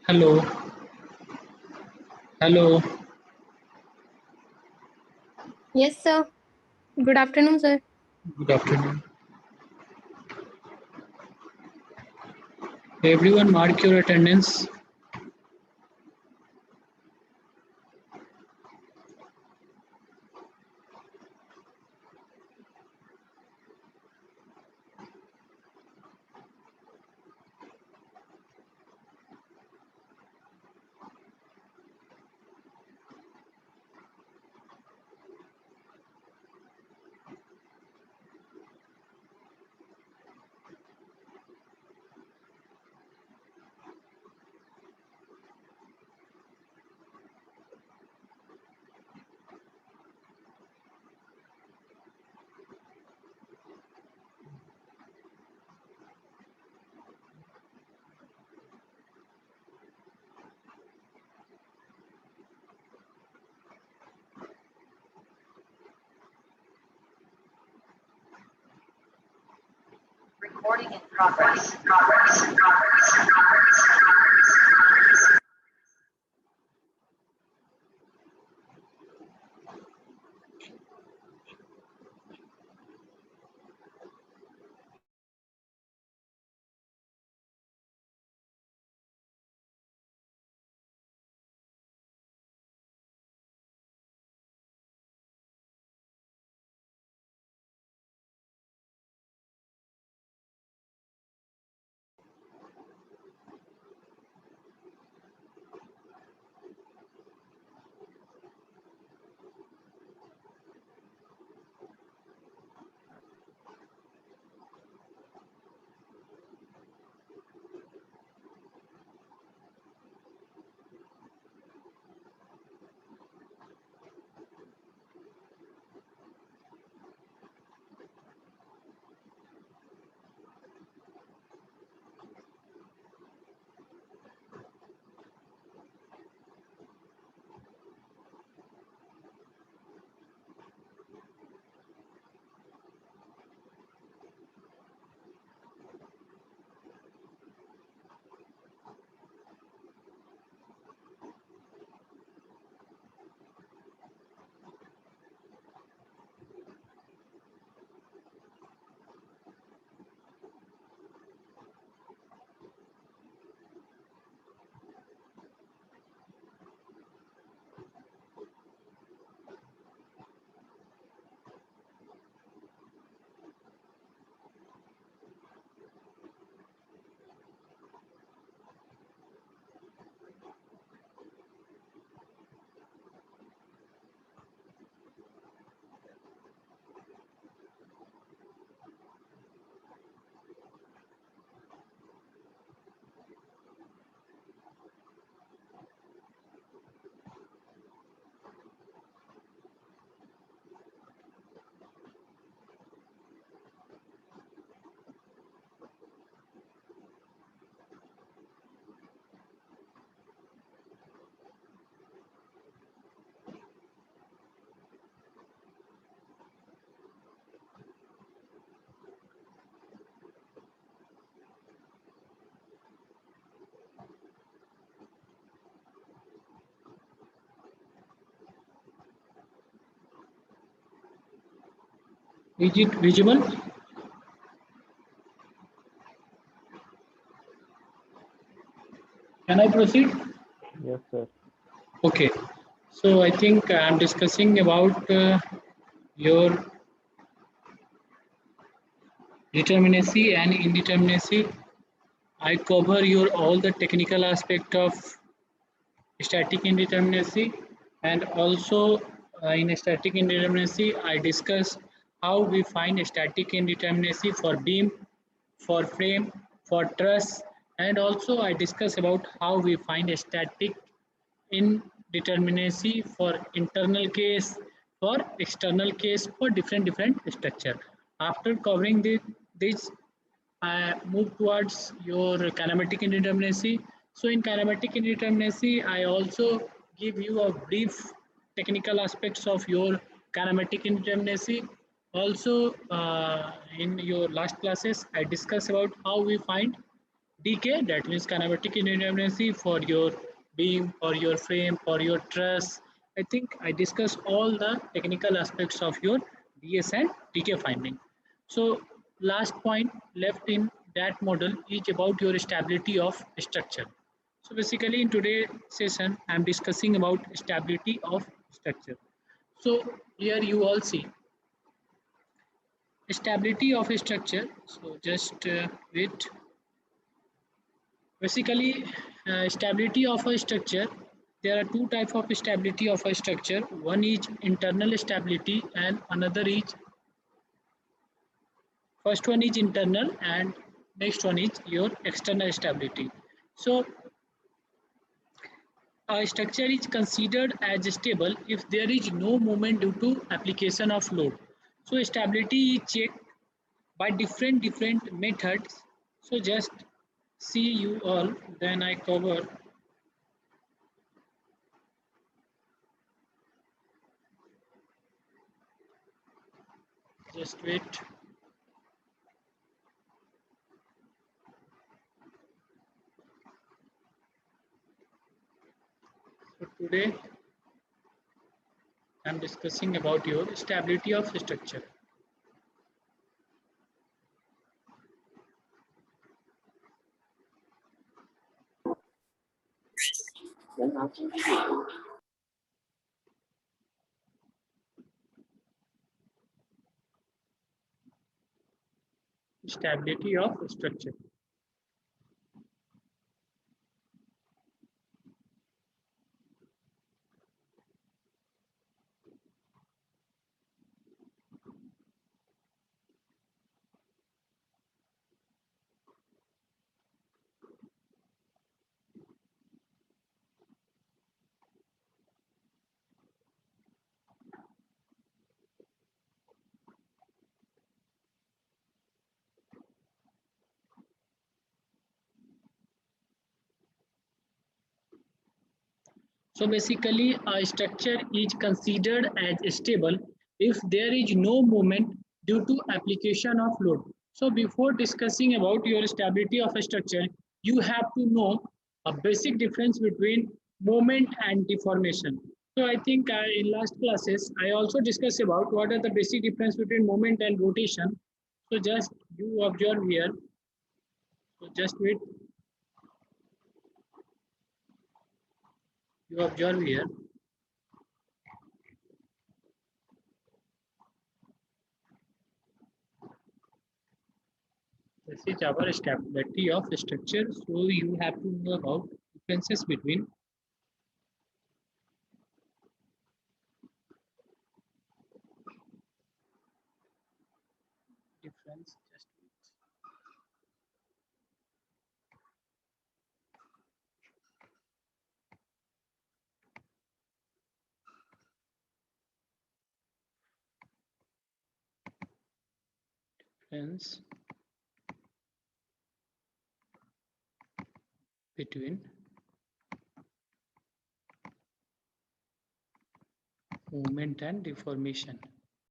Hello, hello, Yes, sir. Good afternoon, sir. good afternoon. Everyone mark your attendance. Recording in progress. Is it visible? Can I proceed? Yes, sir. Okay. So I think I'm discussing about your determinacy and indeterminacy. I cover your all the technical aspect of static indeterminacy, and also in static indeterminacy I discuss how we find static indeterminacy for beam, for frame, for truss, and also I discuss about how we find a static indeterminacy for internal case, for external case, for different structure. After covering this I move towards your kinematic indeterminacy. So in kinematic indeterminacy, I also give you a brief technical aspects of your kinematic indeterminacy. Also, in your last classes, I discuss about how we find DK, that means kinematic indeterminacy for your beam, for your frame, for your truss. I think I discussed all the technical aspects of your DS and DK finding. So last point left in that model is about your stability of structure. So basically in today's session, I am discussing about stability of structure. So here you all see stability of a structure. So just wait. Basically, stability of a structure. There are two types of stability of a structure. One is internal stability, and another is first one is internal, and next one is your external stability. So, a structure is considered as stable if there is no movement due to application of load. So, stability is checked by different methods. So, just see you all. Then I cover. Just wait. So today I am discussing about your stability of structure. Stability of structure. So basically a structure is considered as stable if there is no movement due to application of load. So before discussing about your stability of a structure, you have to know a basic difference between movement and deformation. So I think in last classes I also discussed about what are the basic difference between movement and rotation. So just you observe here. So just wait, you observe here. This is our stability of structure. So you have to know about differences between difference. Just difference between movement and deformation.